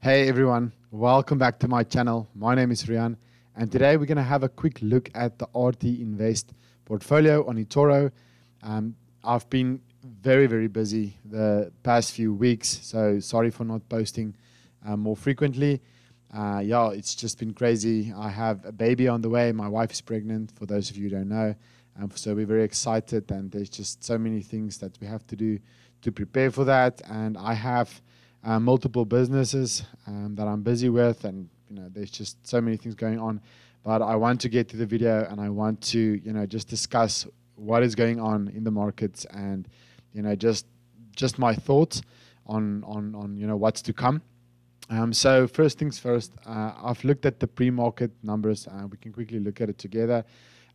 Hey everyone, welcome back to my channel. My name is Rian, and today we're going to have a quick look at the RT Invest portfolio on eToro. I've been very busy the past few weeks, so sorry for not posting more frequently. Yeah, it's just been crazy. I have a baby on the way. My wife is pregnant, for those of you who don't know. So we're very excited, and there's just so many things that we have to do to prepare for that. And I have multiple businesses that I'm busy with, and there's just so many things going on. But I want to get to the video, and I want to just discuss what is going on in the markets, and just my thoughts on what's to come. So first things first, I've looked at the pre-market numbers. We can quickly look at it together.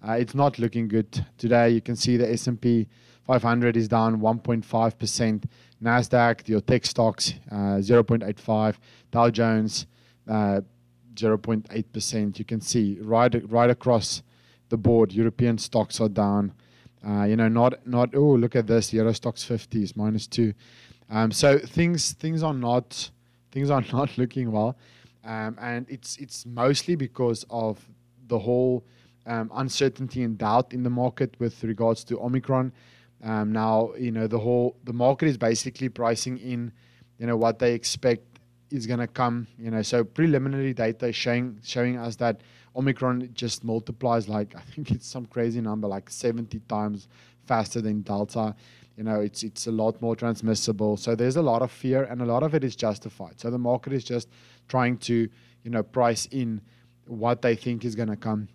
It's not looking good today. You can see the S&P 500 is down 1.5%. NASDAQ, your tech stocks, 0.85%. Dow Jones, 0.8%. You can see right across the board, European stocks are down. Oh, look at this, Euro Stoxx 50 is -2. So things are not looking well, and it's mostly because of the whole uncertainty and doubt in the market with regards to Omicron. Now the market is basically pricing in what they expect is going to come. So preliminary data is showing us that Omicron just multiplies, like I think it's some crazy number, like 70 times faster than Delta. It's a lot more transmissible. So there's a lot of fear, and a lot of it is justified. So the market is just trying to price in what they think is going to come.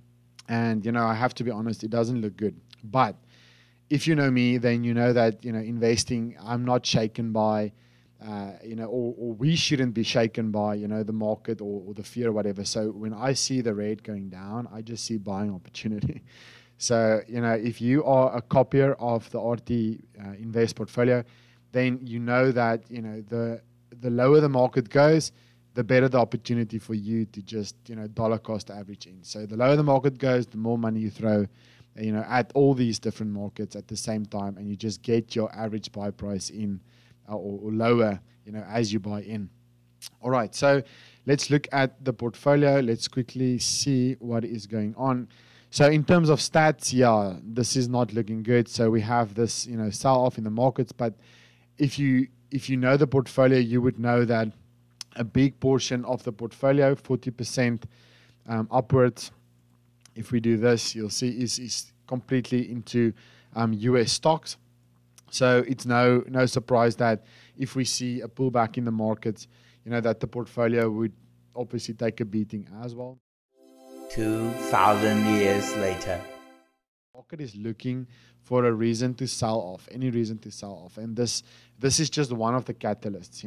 And I have to be honest, it doesn't look good. But if you know me, then you know that investing, I'm not shaken by or we shouldn't be shaken by the market or the fear or whatever. So when I see the red going down, I just see buying opportunity. So if you are a copier of the RT Invest portfolio, then you know that the lower the market goes, the better the opportunity for you to just dollar cost average in. So the lower the market goes, the more money you throw at all these different markets at the same time, and you just get your average buy price in or lower as you buy in. All right, so let's look at the portfolio. Let's quickly see what is going on. So in terms of stats, yeah, this is not looking good. So we have this sell off in the markets, but if you know the portfolio, you would know that a big portion of the portfolio, 40% upwards, if we do this, you'll see is completely into US stocks. So it's no surprise that if we see a pullback in the markets, that the portfolio would obviously take a beating as well. 2,000 years later. The market is looking for a reason to sell off, any reason to sell off. And this is just one of the catalysts.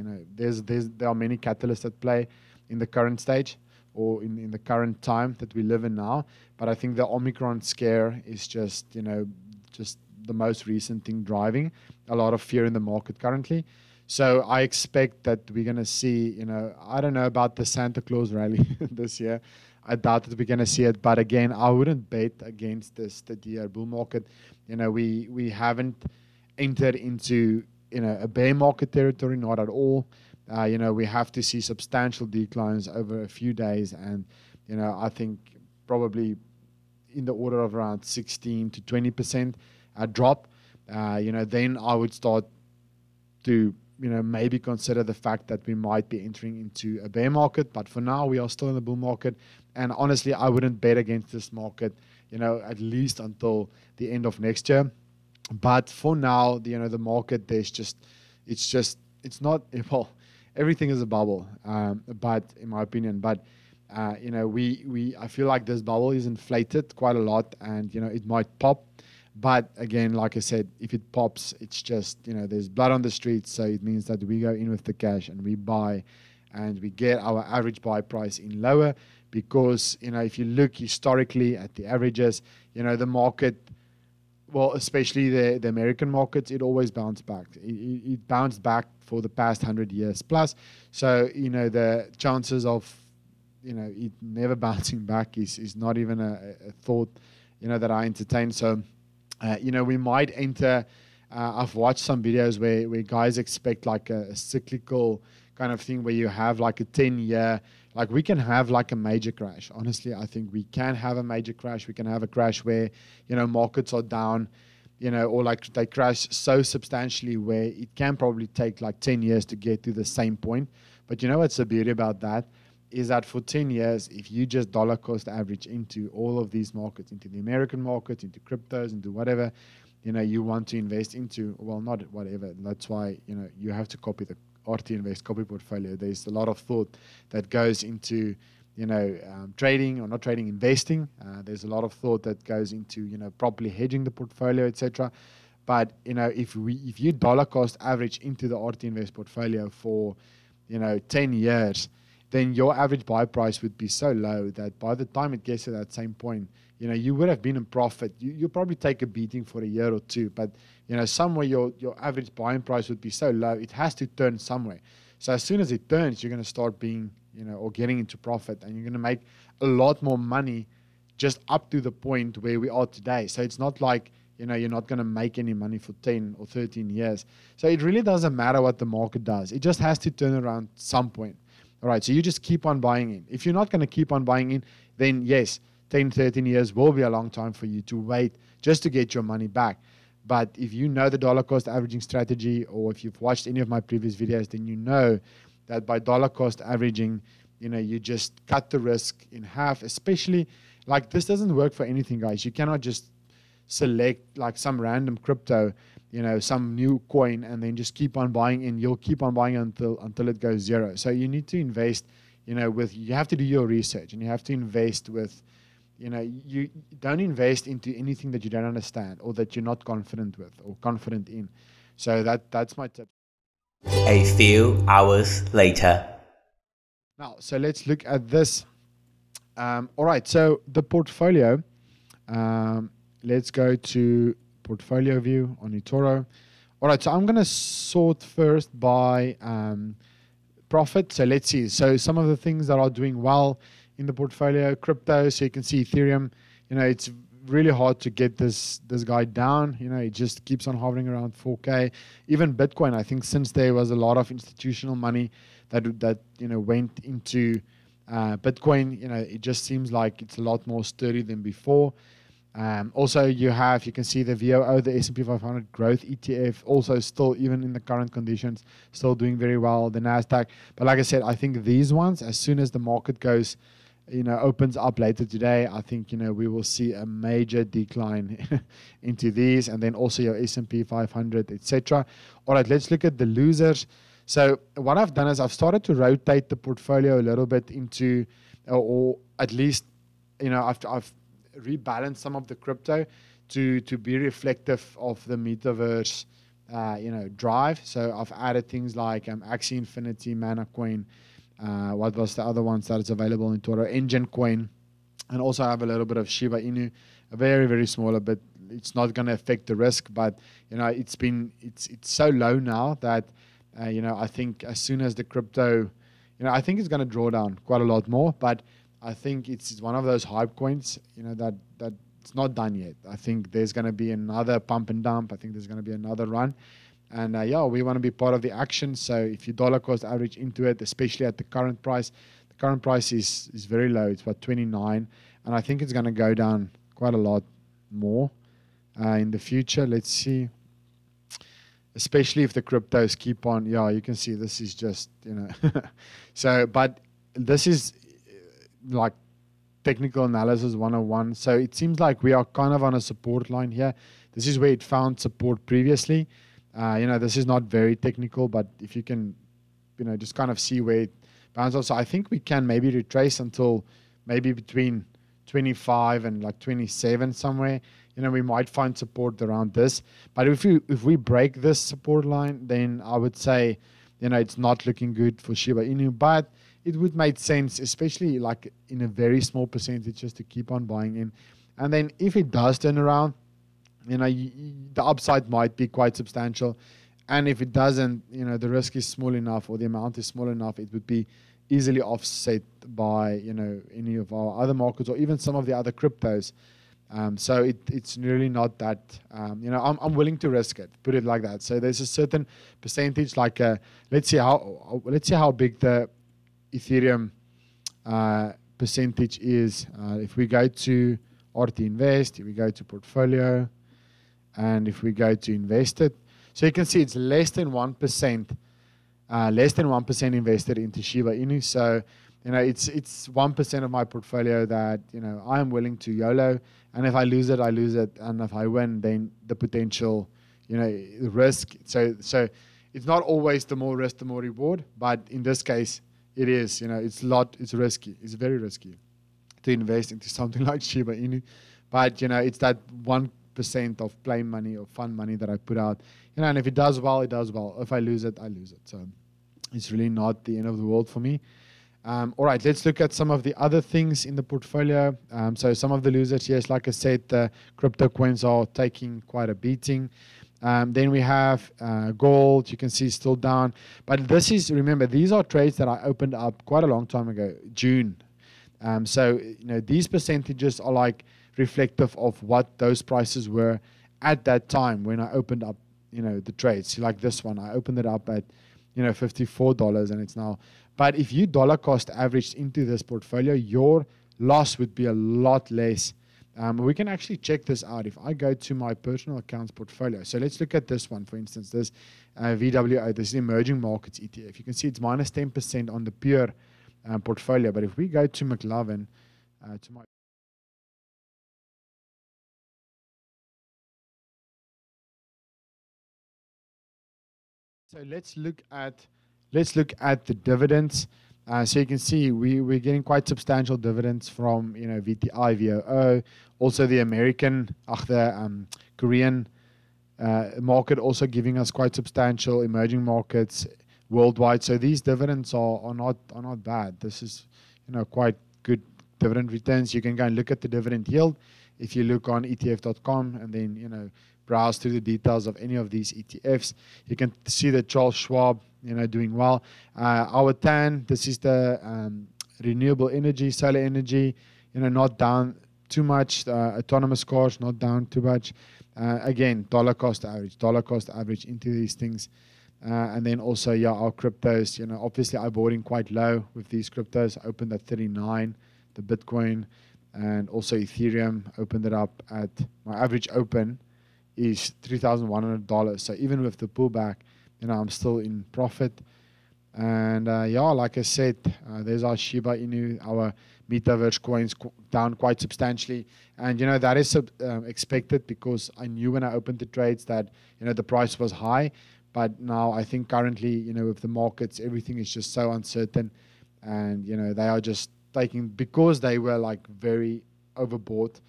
There are many catalysts at play in the current stage, or in the current time that we live in now. But I think the Omicron scare is just the most recent thing driving a lot of fear in the market currently. So I expect that we're going to see, I don't know about the Santa Claus rally this year. I doubt that we're going to see it. But again, I wouldn't bet against this steady bull market. We haven't entered into a bear market territory, not at all. We have to see substantial declines over a few days, and I think probably in the order of around 16 to 20% drop. Then I would start to maybe consider the fact that we might be entering into a bear market. But for now, we are still in the bull market, and honestly, I wouldn't bet against this market at least until the end of next year. But for now, the market, it's not, well, everything is a bubble, but in my opinion, I feel like this bubble is inflated quite a lot, and it might pop. But again, like I said, if it pops, it's just there's blood on the streets. So it means that we go in with the cash and we buy, and we get our average buy price in lower, because if you look historically at the averages, the market, well, especially the American markets, it always bounced back. It bounced back for the past 100 years plus. So the chances of it never bouncing back is not even a thought that I entertain. So we might enter. I've watched some videos where guys expect like a cyclical kind of thing where you have like a 10-year, like we can have like a major crash. Honestly, I think we can have a major crash. We can have a crash where, markets are down, or like they crash so substantially where it can probably take like 10 years to get to the same point. But what's the beauty about that is that for 10 years, if you just dollar cost average into all of these markets, into the American market, into cryptos, into whatever, you want to invest into, well, not whatever. That's why, you have to copy the RT Invest copy portfolio. There's a lot of thought that goes into, trading or not trading, investing. There's a lot of thought that goes into, properly hedging the portfolio, etc. But, if you dollar cost average into the RT Invest portfolio for, 10 years, then your average buy price would be so low that by the time it gets to that same point, you would have been in profit. You'll probably take a beating for a year or two, but, somewhere your average buying price would be so low, it has to turn somewhere. So as soon as it turns, you're going to start being, or getting into profit, and you're going to make a lot more money just up to the point where we are today. So it's not like, you're not going to make any money for 10 or 13 years. So it really doesn't matter what the market does. It just has to turn around some point. All right, so you just keep on buying in. If you're not going to keep on buying in, then yes, 10, 13 years will be a long time for you to wait just to get your money back. But if you know the dollar cost averaging strategy, or if you've watched any of my previous videos, then you know that by dollar cost averaging, you just cut the risk in half. Especially, like, this doesn't work for anything, guys. You cannot just select like some random crypto, some new coin, and then just keep on buying in. You'll keep on buying until it goes zero. So you need to invest, you have to do your research, and you have to invest with, you don't invest into anything that you don't understand or that you're not confident with or confident in. So that's my tip. A few hours later. Now, so let's look at this. All right, so the portfolio, let's go to portfolio view on eToro. All right, so I'm going to sort first by profit. So let's see. So some of the things that are doing well in the portfolio, crypto. So you can see Ethereum, it's really hard to get this guy down. It just keeps on hovering around 4K. Even Bitcoin, I think since there was a lot of institutional money that went into Bitcoin, it just seems like it's a lot more sturdy than before. Also, you can see the VOO, the S&P 500 growth ETF, also still, even in the current conditions, still doing very well. The NASDAQ. But like I said, I think these ones, as soon as the market goes, opens up later today, I think, we will see a major decline into these, and then also your S&P 500, etc. All right, let's look at the losers. So what I've done is I've started to rotate the portfolio a little bit into, or at least, I've rebalanced some of the crypto to be reflective of the metaverse, drive. So I've added things like Axie Infinity, Mana Coin. What was the other ones that is available in eToro? Engine Coin, and also I have a little bit of Shiba Inu, a very, very small bit. It's not going to affect the risk, but it's so low now that I think as soon as the crypto, I think it's going to draw down quite a lot more. But I think it's one of those hype coins, that it's not done yet. I think there's going to be another pump and dump. I think there's going to be another run. And we want to be part of the action. So if you dollar cost average into it, especially at the current price is very low. It's about 29. And I think it's going to go down quite a lot more in the future. Let's see. Especially if the cryptos keep on. You can see this is just, So, but this is like technical analysis 101. So it seems like we are kind of on a support line here. This is where it found support previously. This is not very technical, but if you can, just kind of see where it bounces off. So I think we can maybe retrace until maybe between 25 and like 27 somewhere. We might find support around this. But if we break this support line, then I would say, it's not looking good for Shiba Inu. But it would make sense, especially like in a very small percentage, just to keep on buying in. And then if it does turn around, the upside might be quite substantial. And if it doesn't, the risk is small enough, or the amount is small enough, it would be easily offset by, any of our other markets, or even some of the other cryptos So it's really not that, I'm willing to risk it, put it like that. So there's a certain percentage, like let's see how big the Ethereum percentage is. If we go to RT Invest, if we go to portfolio, and if we go to invested, so you can see it's less than 1%, invested into Shiba Inu. So it's 1% of my portfolio that I am willing to YOLO, and if I lose it, I lose it, and if I win, then the potential, risk. So it's not always the more risk, the more reward, but in this case, it is. It's risky. It's very risky to invest into something like Shiba Inu, but it's that 1% of play money or fun money that I put out, and if it does well, it does well. If I lose it, I lose it. So it's really not the end of the world for me. All right, let's look at some of the other things in the portfolio. So some of the losers, yes, like I said, the crypto coins are taking quite a beating. Then we have gold. You can see still down. But this is, remember, these are trades that I opened up quite a long time ago, June. So these percentages are like reflective of what those prices were at that time when I opened up, the trades. So like this one, I opened it up at, $54, and it's now. But if you dollar cost averaged into this portfolio, your loss would be a lot less. We can actually check this out if I go to my personal accounts portfolio. So let's look at this one, for instance, this VWO, this is Emerging Markets ETF. You can see it's minus 10% on the pure portfolio. But if we go to McLovin, to my So let's look at the dividends. So you can see we're getting quite substantial dividends from VTI, VOO, also the Korean market also giving us quite substantial, emerging markets worldwide. So these dividends are not bad. This is quite good dividend returns. You can go and look at the dividend yield if you look on ETF.com and then browse through the details of any of these ETFs. You can see that Charles Schwab, doing well. Our TAN, this is the renewable energy, solar energy, not down too much. Autonomous cars, not down too much. Again, dollar cost average into these things. And then also, our cryptos, obviously I bought in quite low with these cryptos. I opened at 39, the Bitcoin, and also Ethereum, opened it up at, my average open is $3,100. So even with the pullback, I'm still in profit. And like I said, there's our Shiba Inu, our metaverse coins down quite substantially. And that is expected, because I knew when I opened the trades that the price was high. But now I think currently, with the markets, everything is just so uncertain, and they are just taking, because they were like very overbought,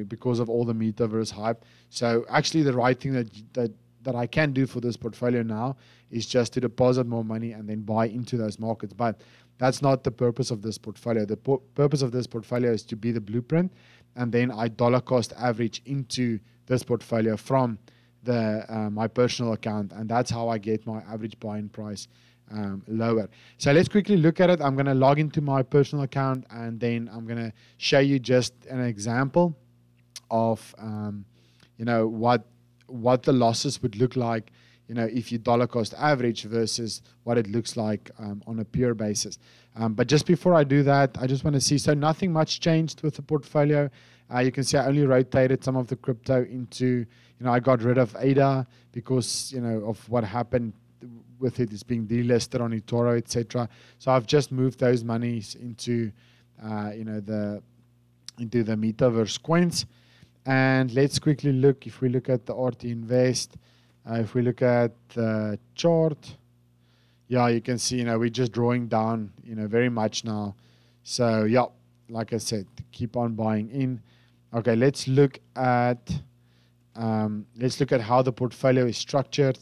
because of all the metaverse hype. So actually the right thing that I can do for this portfolio now is just to deposit more money and then buy into those markets. But that's not the purpose of this portfolio. The purpose of this portfolio is to be the blueprint, and then I dollar cost average into this portfolio from the my personal account, and that's how I get my average buying price lower. So let's quickly look at it. I'm going to log into my personal account, and then I'm going to show you just an example of what the losses would look like if you dollar cost average versus what it looks like on a pure basis. But just before I do that, I just want to see, so nothing much changed with the portfolio. You can see I only rotated some of the crypto into, I got rid of ADA because of what happened with it is being delisted on eToro, etc. So I've just moved those monies into the metaverse coins. And let's quickly look, if we look at the RT Invest, if we look at the chart, you can see, we're just drawing down, very much now. So, like I said, keep on buying in. Okay, let's look at how the portfolio is structured.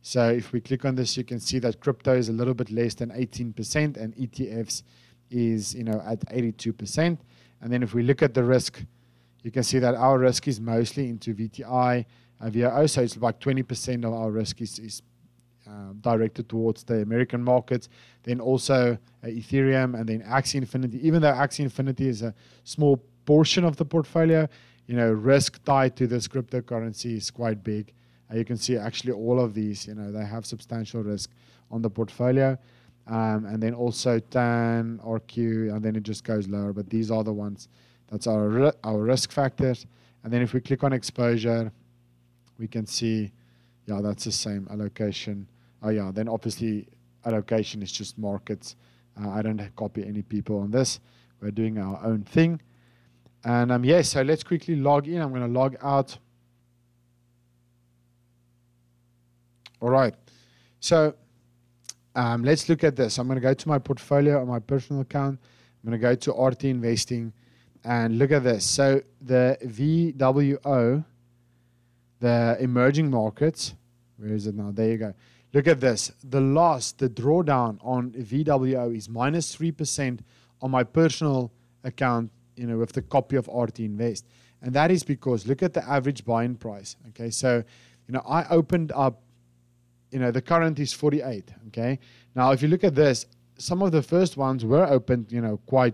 So if we click on this, you can see that crypto is a little bit less than 18%, and ETFs is, at 82%. And then if we look at the risk, you can see that our risk is mostly into VTI, VOO, so it's about 20% of our risk is directed towards the American markets. Then also Ethereum, and then Axie Infinity. Even though Axie Infinity is a small portion of the portfolio, risk tied to this cryptocurrency is quite big. You can see actually all of these, they have substantial risk on the portfolio. And then also TAN, RQ, and then it just goes lower. But these are the ones that's our risk factors. And then if we click on exposure, we can see, yeah, that's the same allocation. Oh yeah, then obviously allocation is just markets. I don't copy any people on this. We're doing our own thing. And yes, so let's quickly log in. I'm going to log out. All right. So let's look at this. I'm going to go to my portfolio on my personal account. I'm going to go to RT Investing and look at this. So the VWO, the emerging markets, where is it now? There you go. Look at this. The drawdown on VWO is minus 3% on my personal account, with the copy of RT Invest. And that is because look at the average buy-in price. Okay, so, I opened up, the current is 48. Okay, now if you look at this, some of the first ones were opened, quite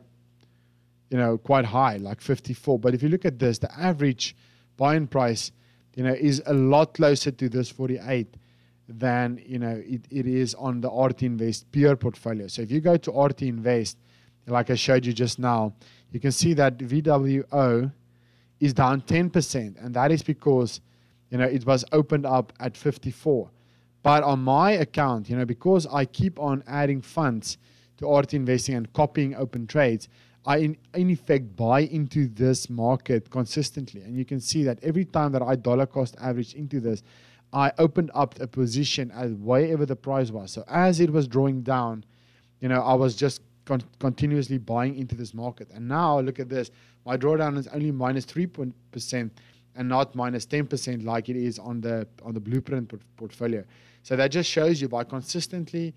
high, like 54. But if you look at this, the average buy-in price, is a lot closer to this 48 than, it is on the RT Invest pure portfolio. So if you go to RT Invest, like I showed you just now, you can see that VWO is down 10%. And that is because, it was opened up at 54. But on my account, because I keep on adding funds to RT Investing and copying open trades, I in effect buy into this market consistently. And you can see that every time that I dollar cost average into this, I opened up a position at wherever the price was. So as it was drawing down, I was just continuously buying into this market. And now look at this. My drawdown is only minus 3% and not minus 10% like it is on the blueprint portfolio. So that just shows you by consistently,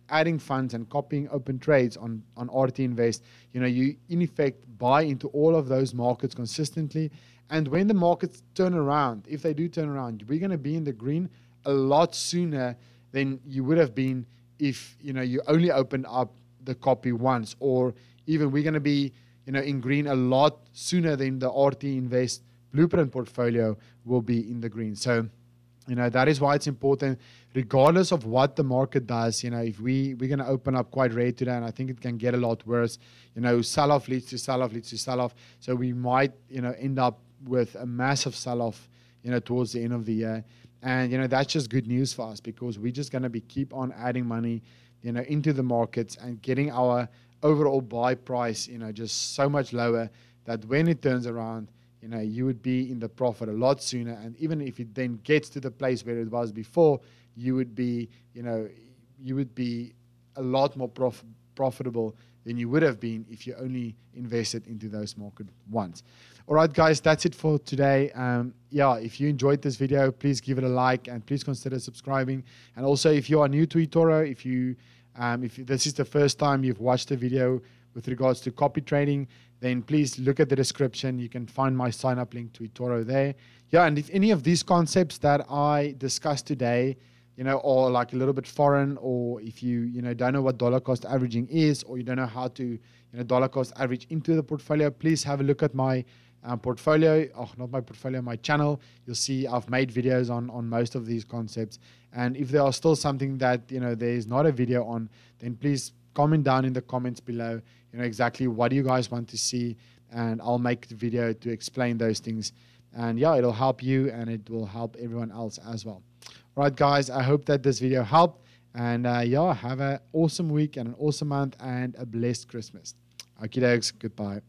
adding funds and copying open trades on RT Invest, you in effect buy into all of those markets consistently. And when the markets turn around, if they do turn around, we're going to be in the green a lot sooner than you would have been if, you only opened up the copy once, or even we're going to be, in green a lot sooner than the RT Invest blueprint portfolio will be in the green. So, that is why it's important, regardless of what the market does. If we're going to open up quite rare today, and I think it can get a lot worse, sell-off leads to sell-off leads to sell-off. So we might, end up with a massive sell-off, towards the end of the year. And, that's just good news for us, because we're just going to be keep on adding money, into the markets and getting our overall buy price, just so much lower that when it turns around, you would be in the profit a lot sooner. And even if it then gets to the place where it was before, you would be, a lot more profitable than you would have been if you only invested into those market once. All right, guys, that's it for today. If you enjoyed this video, please give it a like and please consider subscribing. And also, if you are new to eToro, if this is the first time you've watched a video with regards to copy trading, then please look at the description. You can find my sign up link to eToro there. And if any of these concepts that I discussed today, are like a little bit foreign, or if you, don't know what dollar cost averaging is, or you don't know how to, dollar cost average into the portfolio, please have a look at my portfolio. Not my portfolio, my channel. You'll see I've made videos on most of these concepts. And if there are still something that, there is not a video on, then please comment down in the comments below, exactly what do you guys want to see, and I'll make the video to explain those things. And it'll help you and it will help everyone else as well. All right, guys, I hope that this video helped. And have an awesome week and an awesome month and a blessed Christmas. Okie dokes, goodbye.